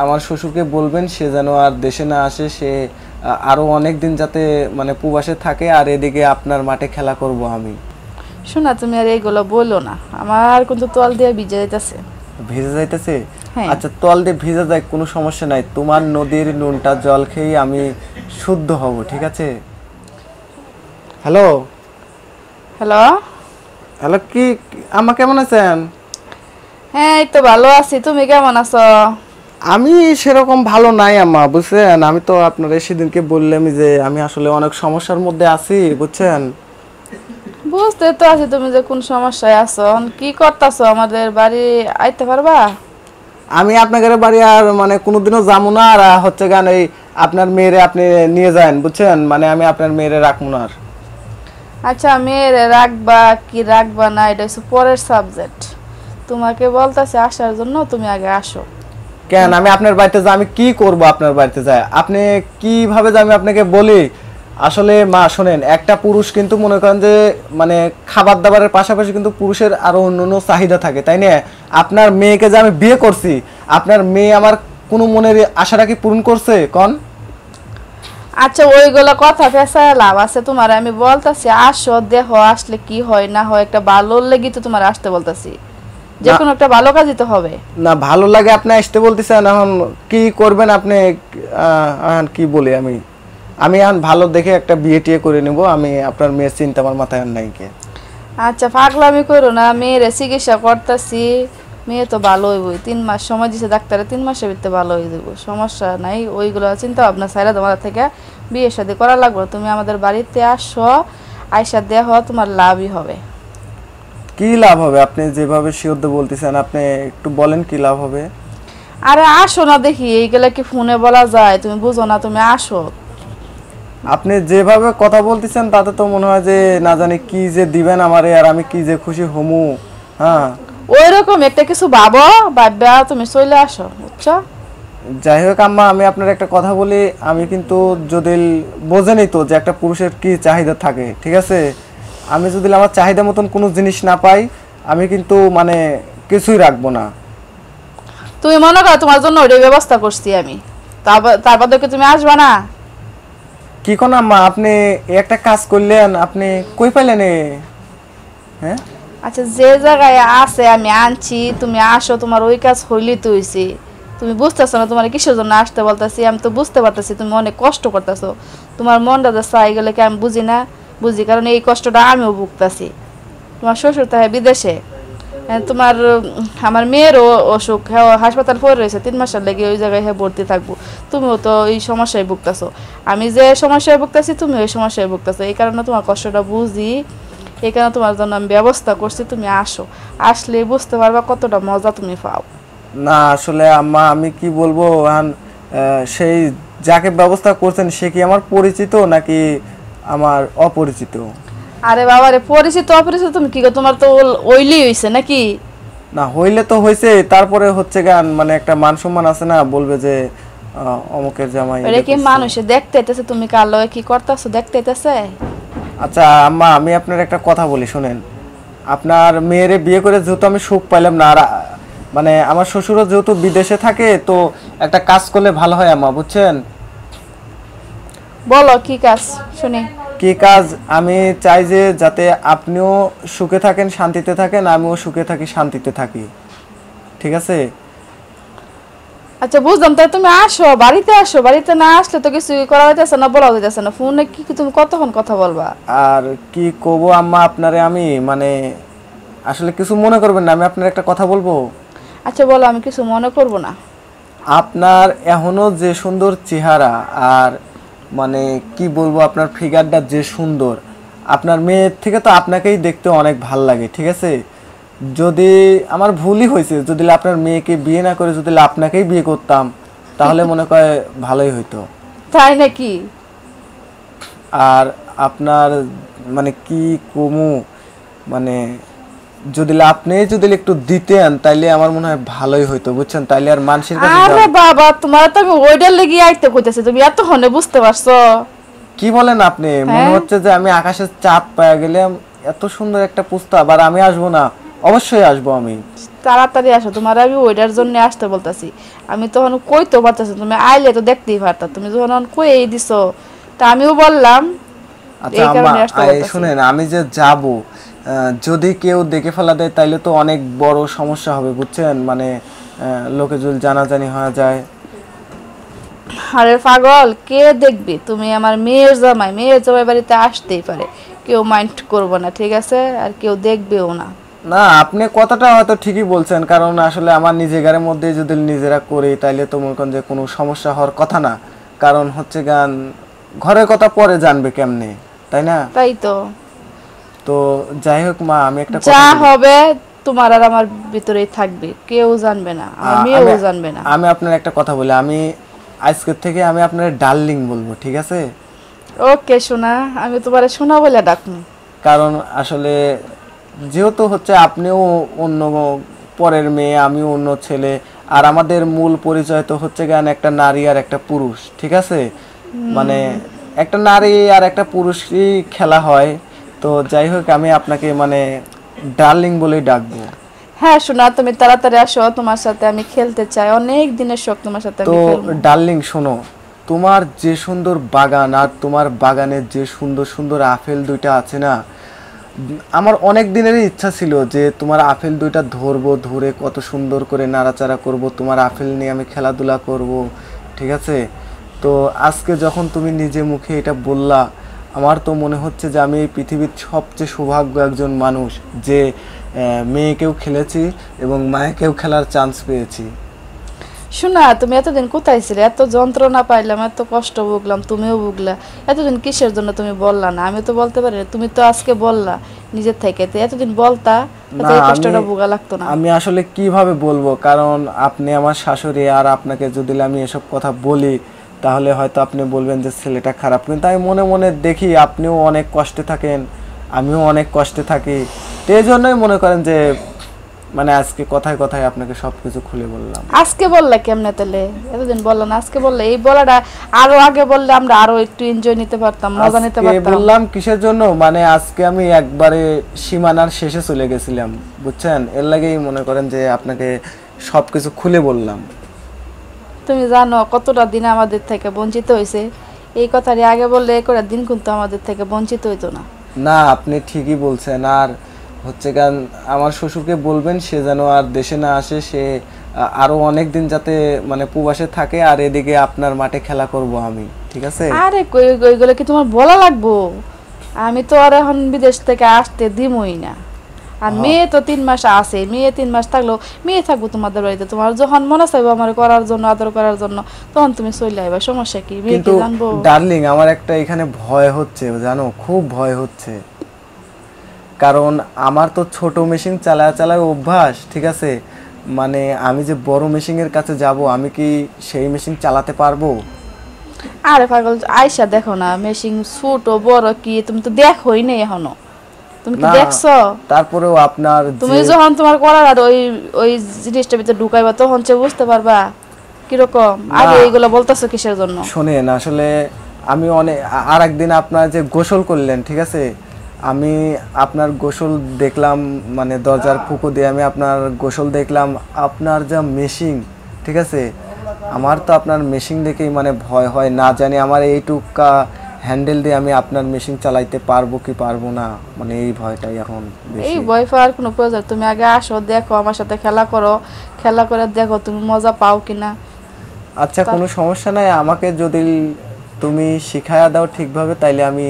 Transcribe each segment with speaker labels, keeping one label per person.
Speaker 1: আমার শ্বশুরকে বলবেন সে যেন আর দেশে না আসে, সে আরো অনেক দিন যাতে মানে প্রবাসে থাকে, আর এদিকে আপনার মাঠে খেলা করব আমি।
Speaker 2: শোনা তুমি আর এইগুলো বলো না, আমার কিন্তু তোয়াল দিয়ে ভিজে যাইতেছে।
Speaker 1: ভিজে যাইতেছে?
Speaker 2: হ্যাঁ।
Speaker 1: আচ্ছা তোয়াল দিয়ে ভিজে যায়, কোনো সমস্যা নাই, তোমার নদীর নুনটা জল খেয়ে আমি শুদ্ধ হব, ঠিক আছে? Hello
Speaker 2: hello.
Speaker 1: হ্যালো, কি আম্মা কেমন আছেন?
Speaker 2: হ্যাঁ এই তো ভালো আছি, তুমি কেমন আছো?
Speaker 1: আমি সেরকম ভালো নাই আম্মা, বুঝছেন? আমি তো আপনার সেদিনকে বললাম যে আমি আসলে অনেক সমস্যার মধ্যে আছি, বুঝছেন?
Speaker 2: বুঝতে তো আছি তুমি যে কোন সমস্যায় আছো। কি করতেছো, আমাদের বাড়ি আইতে পারবা?
Speaker 1: আমি আপনাদের বাড়ি আর মানে কোনোদিনও যাবো না, আর হচ্ছে গান এই আপনার মেয়েরে আপনি নিয়ে যান, বুঝছেন? মানে আমি আপনার মেয়েরে রাখবো না আর।
Speaker 2: আচ্ছা মেয়েরে রাখবা কি রাখবা না এটা হচ্ছে পরের সাবজেক্ট। তোমাকে বলতেছে আসার জন্য, তুমি আগে আসো।
Speaker 1: কেন আমি আপনার বাড়িতে যাই? আমি কি করব আপনার বাড়িতে যাই? আপনি কিভাবে যে আমি আপনাকে বলি, আসলে মা শোনেন, একটা পুরুষ কিন্তু মনে করেন যে মানে খাবার দাবারের পাশাপাশি কিন্তু পুরুষের আরো অন্যান্য চাহিদা থাকে, তাই না? আপনার মেয়েকে যে আমি বিয়ে করছি, আপনার মেয়ে আমার কোনো মনের আশাটা কি পূরণ করছে কোন?
Speaker 2: আচ্ছা ওইগুলো কথা পেছায় লাভ আছে? তোমার আমি বলতাছি আসো, দেখো আসলে কি হয় না হয়, একটা ভালো লেগে তো তোমার আসতে বলতাছি, যে কোনো একটা ভালো কাজই তো হবে
Speaker 1: না। ভালো লাগে আপনি আসতে বলতেছেন, এখন কি করবেন আপনি? এখন কি বলি আমি, আমি এখন ভালো দেখে একটা বিয়ে টিয়ে করে নেব, আমি আপনার মেয়ের চিন্তা আমার মাথায় আর নাই কে।
Speaker 2: আচ্ছা পাগলামি করো না, মেয়ের চিকিৎসা করতেছি, মেয়ে তো ভালো হইবই। 3 মাস সময় দিছে ডাক্তারে, 3 মাসের ভিতরে ভালো হয়ে যাবো, সমস্যা নাই। ওইগুলো চিন্তা ভাবনা ছাইরা তোমার থেকে বিয়ে শাদী করা লাগবে। তুমি আমাদের বাড়িতে আসো, আইসা দেখো, তোমার লাভই হবে।
Speaker 1: কি লাভ হবে? আপনি যেভাবে শিওর বলতেছেন, আপনি একটু বলেন কি লাভ হবে?
Speaker 2: আরে আসো না দেখি, এইগুলা কি ফোনে বলা যায়? তুমি বুঝো না, তুমি আসো।
Speaker 1: আপনি যেভাবে কথা বলতেছেন তাতে তো মনে হয় যে না জানি কি যে দিবেন আমারে, আর আমি কি যে খুশি হমু। হ্যাঁ
Speaker 2: ওই রকম একটা কিছু ভাবো, ভাববা তুমি চলে আসো, বুঝছো?
Speaker 1: যাই হোক আম্মা, আমি আপনার একটা কথা বলি, আমি কিন্তু যদি বোঝেনি তো যে একটা পুরুষের কি চাহিদা থাকে, ঠিক আছে? আমি যদি আমার চাহিদা মতন কোনো জিনিস না পাই, আমি কিন্তু মানে কিছুই রাখবো না।
Speaker 2: তুমি মনে করো তোমার জন্য ওইটাই ব্যবস্থা করছি আমি, তারপর দেখে তুমি আসবা না?
Speaker 1: কি কোন আম্মা, আপনি একটা কাজ করলেন, আপনি কই পাইলেন? হ্যাঁ
Speaker 2: আচ্ছা যে জায়গায় আছে আমি আনছি, তুমি আসো, তোমার ওই কাজ হইলেই তো হইছে। তুমি বুঝতেছো না তোমার কিসের জন্য আসতে বলতেছি? আমি তো বুঝতে পারতেছি তুমি অনেক কষ্ট করতেছো, তোমার মনটা যে চাই গেলে কি আমি বুঝি না? বুঝি, কারণ এই কষ্টটা আমিও ভুগতেছি। তোমার শ্বশুর তো বিদেশে, তোমার আমার মেয়েরও অসুখ, হ্যাঁ হাসপাতাল পড়ে রয়েছে, 3 মাসের লেগে ওই জায়গায় হ্যাঁ ভর্তি থাকবো। তুমিও তো এই সমস্যায় ভুগতেছো, আমি যে সমস্যায় ভুগতেছি তুমি ওই সমস্যায় ভুগতেছো, এই কারণে তোমার কষ্টটা বুঝি, এই কারণে তোমার জন্য আমি ব্যবস্থা করছি। তুমি আসো, আসলে বুঝতে পারবা কতটা মজা তুমি পাও।
Speaker 1: না আসলে আম্মা, আমি কি বলবো এখন, সেই যাকে ব্যবস্থা করছেন সে কি আমার পরিচিত নাকি আমার অপরিচিত?
Speaker 2: আরে বাবা রে, পরিচিত অপরিচিত তুমি কি গো, তোমার তো ওইলি হইছে নাকি?
Speaker 1: না হইলে তো হয়েছে, তারপরে হচ্ছে গান মানে একটা মান সম্মান আছে না, বলবে যে অমুকের জামাই।
Speaker 2: এটা কি মানুষে দেখতে আইতেছে তুমি কার লগে কি করতেছো, দেখতে আইতেছে?
Speaker 1: আচ্ছা আম্মা, আমি আপনার একটা কথা বলি শুনেন, আপনার মেয়েরে বিয়ে করে যেহেতু আমি সুখ পাইলাম না, আর মানে আমার শ্বশুরও যেহেতু বিদেশে থাকে, তো একটা কাজ করলে ভালো হয় আম্মা, বুঝছেন?
Speaker 2: বলো কি কাজ শুনি।
Speaker 1: কি কাজ? আমি চাই যে যাতে আপনিও সুখে থাকেন, শান্তিতে থাকেন, আমিও সুখে থাকি, শান্তিতে থাকি, ঠিক আছে?
Speaker 2: আচ্ছা বুঝলাম, তাই তুমি আসো, বাড়িতে আসো। বাড়িতে না আসলে তো কিছু করা হইতেছে না, বলা হইতেছে না। ফোনে কি কি তুমি কতক্ষণ কথা বলবা?
Speaker 1: আর কি কব আম্মা আপনারে, আমি মানে আসলে কিছু মনে করবেন না, আমি আপনার একটা কথা বলবো।
Speaker 2: আচ্ছা বলো, আমি কিছু মনে করব না।
Speaker 1: আপনার এখনো যে সুন্দর চেহারা, আর মানে কি বলবো, আপনার ফিগারটা যে সুন্দর, আপনার মেয়ের থেকে তো আপনাকেই দেখতে অনেক ভাল লাগে, ঠিক আছে? যদি আমার ভুলই হয়েছে, যদি আপনার মেয়েকে বিয়ে না করে যদি আপনাকেই বিয়ে করতাম, তাহলে মনে করে ভালোই হইতো।
Speaker 2: তাই নাকি?
Speaker 1: আর আপনার মানে কি কমু, মানে যদি আপনি যদি একটু দিতেন তাইলে আমার মনে হয় ভালোই হইতো, বুঝছেন? তাইলে আর মানুষের কাছে
Speaker 2: আরে বাবা, তোমার তো আমি ওইটার লেগে আইতে কইতেছি, তুমি এত হনে বুঝতে পারছো?
Speaker 1: কি বলেন আপনি? মনে হচ্ছে যে আমি আকাশের চাঁদ পায়া গেলাম, এত সুন্দর একটা প্রস্তাব, আর আমি আসবো না? অবশ্যই আসবো আমি।
Speaker 2: তাড়াতাড়ি আসো, তোমার আমি ওইটার জন্য আসতে বলতাছি। আমি তখন কইতে পারতাছি, তুমি আইলে তো দেখতেই পারতা, তুমি যখন কই দিছো তা আমিও বললাম,
Speaker 1: আচ্ছা
Speaker 2: এই
Speaker 1: আম্মা,
Speaker 2: কারণে আসতে বলতাছি।
Speaker 1: শুনেন, আমি যে যাব, যদি কেউ দেখে ফেলা দেয় তাইলে তো অনেক বড় সমস্যা হবে বুঝছেন, মানে লোকে যদি জানাজানি হয়ে যায়।
Speaker 2: আরে পাগল, কে দেখবি? তুমি আমার মেয়ের জামাই, মেয়ের জামাই বাড়িতে আসতেই পারে, কেউ মাইন্ড করবো না, ঠিক আছে? আর কেউ দেখবেও না।
Speaker 1: না, আপনি কথাটা হয়তো ঠিকই বলছেন, কারণ আসলে আমার নিজের মধ্যে যদি নিজেরা করি তাইলে তো মনে করেন যে কোনো সমস্যা হওয়ার কথা না। কারণ হচ্ছে গান, ঘরের কথা পরে জানবে কেমনে, তাই না?
Speaker 2: তাই তো,
Speaker 1: তো যাই হোক মা, আমি একটা
Speaker 2: যা
Speaker 1: কথা বলি।
Speaker 2: হবে তোমার আর আমার ভিতরেই থাকবে, কেউ জানবে না, আমার মেয়েও জানবে না।
Speaker 1: আমি আপনার একটা কথা বলি, আমি আজকের থেকে আমি আপনার ডার্লিং বলবো, ঠিক আছে?
Speaker 2: ওকে সোনা, আমি তোমারে সোনা বলে ডাকবো।
Speaker 1: কারণ আসলে যেহেতু হচ্ছে আপনিও অন্য পরের মেয়ে, আমিও অন্য ছেলে, আর আমাদের মূল পরিচয় তো হচ্ছে গান একটা নারী আর একটা পুরুষ, ঠিক আছে? মানে একটা নারী আর একটা পুরুষই খেলা হয়। তো যাই হোক, আমি আপনাকে মানে ডার্লিং বলেই ডাকবো।
Speaker 2: হ্যাঁ সোনা, তুমি তাড়াতাড়ি আসো, তোমার সাথে আমি খেলতে চাই, অনেক দিনের শখ তোমার সাথে
Speaker 1: তো
Speaker 2: আমি খেলবো।
Speaker 1: ডার্লিং শোনো, তোমার যে সুন্দর বাগান আর তোমার বাগানের যে সুন্দর সুন্দর আপেল দুইটা আছে না, আমার অনেক দিনেরই ইচ্ছা ছিল যে তোমার আপেল দুইটা ধরবো, ধরে কত সুন্দর করে নাড়াচাড়া করব, তোমার আপেল নিয়ে আমি খেলাধুলা করব, ঠিক আছে? তো আজকে যখন তুমি নিজে মুখে এটা বললা, আমার তো মনে হচ্ছে যে আমি এই পৃথিবীর সবচেয়ে সৌভাগ্য একজন মানুষ, যে মেয়েকেও খেলেছি এবং মায়েকেও খেলার চান্স পেয়েছি।
Speaker 2: শোনা, তুমি এতদিন কোথায় ছিলে? এত যন্ত্রণা পাইলাম, এত কষ্ট ভুগলাম, তুমিও ভুগলা। এতদিন কিসের জন্য তুমি বললা না? আমি তো বলতে পারি না, তুমি তো আজকে বললা নিজের থেকে, তো এতদিন বলতা তো এই কষ্টটা ভোগা লাগতো না।
Speaker 1: আমি আসলে কিভাবে বলবো, কারণ আপনি আমার শাশুড়ি, আর আপনাকে যদি আমি এসব কথা বলি তাহলে হয়তো আপনি বলবেন যে ছেলেটা খারাপ, কিন্তু আমি মনে মনে দেখি আপনিও অনেক কষ্টে থাকেন, আমিও অনেক কষ্টে থাকি। তো এই জন্যই মনে করেন যে মানে আজকে কথায় কথায় আপনাকে সবকিছু খুলে বললাম।
Speaker 2: আজকে বললা কেমনে তাহলে? এতদিন বললা না, আজকে বললে। এই বলাটা আরো আগে বললে আমরা আরো একটু এনজয় নিতে পারতাম, মজা নিতে
Speaker 1: আজকে
Speaker 2: পারতাম।
Speaker 1: বললাম কিসের জন্য, মানে আজকে আমি একবারে সীমানার শেষে চলে গেছিলাম বুঝছেন, এর লাগেই মনে করেন যে আপনাকে সবকিছু খুলে বললাম।
Speaker 2: তুমি জানো কতটা দিন আমাদের থেকে বঞ্চিত হয়েছে? এই কথাটি আগে বললে এ করে দিন কিন্তু আমাদের থেকে বঞ্চিত হইতো না।
Speaker 1: না, আপনি ঠিকই বলছেন। আর হচ্ছে গান, আমার শ্বশুরকে বলবেন সে যেন আর দেশে না আসে, সে আরো অনেক দিন যাতে মানে প্রবাসে থাকে, আর এদিকে আপনার মাঠে খেলা করব আমি, ঠিক আছে?
Speaker 2: আরে ওইগুলো কি তোমার বলা লাগবো? আমি তো আর এখন বিদেশ থেকে আসতে দিমই না। আর মেয়ে তো 3 মাস আছে, মেয়ে 3 মাস থাকলো, মেয়ে থাকবো তোমাদের বাড়িতে, তোমার যখন মনে চাইবো আমার করার জন্য, আদর করার জন্য, তখন তুমি চলে আইবা, সমস্যা কি? মেয়ে
Speaker 1: কিন্তু
Speaker 2: কি জানবো?
Speaker 1: ডার্লিং, আমার একটা এখানে ভয় হচ্ছে জানো, খুব ভয় হচ্ছে। কারণ আমার তো ছোট মেশিন চালায় চালায় অভ্যাস, ঠিক আছে? মানে আমি যে বড় মেশিনের কাছে যাব, আমি কি সেই মেশিন চালাতে পারবো?
Speaker 2: আরে পাগল, আয়সা দেখো না মেশিন ছোট বড় কি, তুমি তো দেখোই না এখনো, তুমি কি
Speaker 1: না,
Speaker 2: দেখছো?
Speaker 1: তারপরেও আপনার
Speaker 2: তুমি
Speaker 1: যে
Speaker 2: যখন তোমার করার আর ওই ওই জিনিসটার ভিতরে ঢুকাইবা তখন সে বুঝতে পারবা কিরকম। আগে এইগুলো বলতেছো কিসের জন্য?
Speaker 1: শোনেন, আসলে আমি অনেক আর একদিন আপনার যে গোসল করলেন, ঠিক আছে, আমি আপনার গোসল দেখলাম, মানে দরজার ফুঁকো দিয়ে আমি আপনার গোসল দেখলাম, আপনার যা মেশিন, ঠিক আছে, আমার তো আপনার মেশিন দেখেই মানে ভয় হয়, না জানি আমার এইটুকা হ্যান্ডেল দিয়ে আমি আপনার মেশিন চালাইতে পারবো কি পারবো না, মানে এই ভয়টাই এখন
Speaker 2: এই
Speaker 1: বেশি।
Speaker 2: ভয় পাওয়ার কোনো প্রয়োজন? তুমি আগে আসো, দেখো আমার সাথে খেলা করো, খেলা করে দেখো তুমি মজা পাও কিনা।
Speaker 1: আচ্ছা, কোনো সমস্যা নাই, আমাকে যদি তুমি শিখায়া দাও ঠিকভাবে তাইলে আমি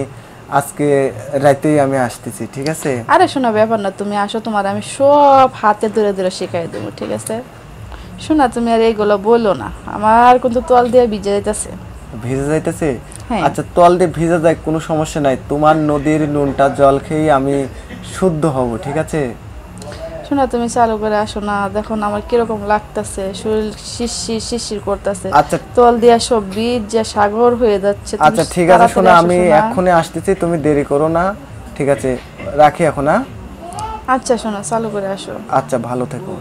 Speaker 1: আজকে রাতেই আমি আসতেছি, ঠিক আছে?
Speaker 2: আরে শোনা, ব্যাপার না, তুমি আসো, তোমার আমি সব হাতে ধরে ধরে শিখাই দেবো, ঠিক আছে? শোনা, তুমি আর এইগুলো বলো না, আমার কিন্তু তোয়াল দিয়ে ভিজে যাইতেছে।
Speaker 1: ভিজে যাইতেছে?
Speaker 2: হ্যাঁ।
Speaker 1: আচ্ছা, তল দিয়ে ভিজে যায়, কোনো সমস্যা নাই, তোমার নদীর নুনটা জল খেয়েই আমি শুদ্ধ হব, ঠিক আছে?
Speaker 2: শোনা, তুমি চালু করে আসো না, দেখো না আমার কিরকম লাগতেছে, শরীর শিরশির শিরশির করতেছে।
Speaker 1: আচ্ছা
Speaker 2: তোয়াল দিয়া সব বীজ যে সাগর হয়ে যাচ্ছে। তুমি
Speaker 1: আচ্ছা, ঠিক আছে,
Speaker 2: তাড়াতাড়ি
Speaker 1: শোনো,
Speaker 2: আসো,
Speaker 1: আমি
Speaker 2: শোনা।
Speaker 1: এক্ষুনি আসতেছি, তুমি দেরি করো না, ঠিক আছে? রাখি এখন, হ্যাঁ?
Speaker 2: আচ্ছা শোনা, চালু করে আসো।
Speaker 1: আচ্ছা, ভালো থেকো।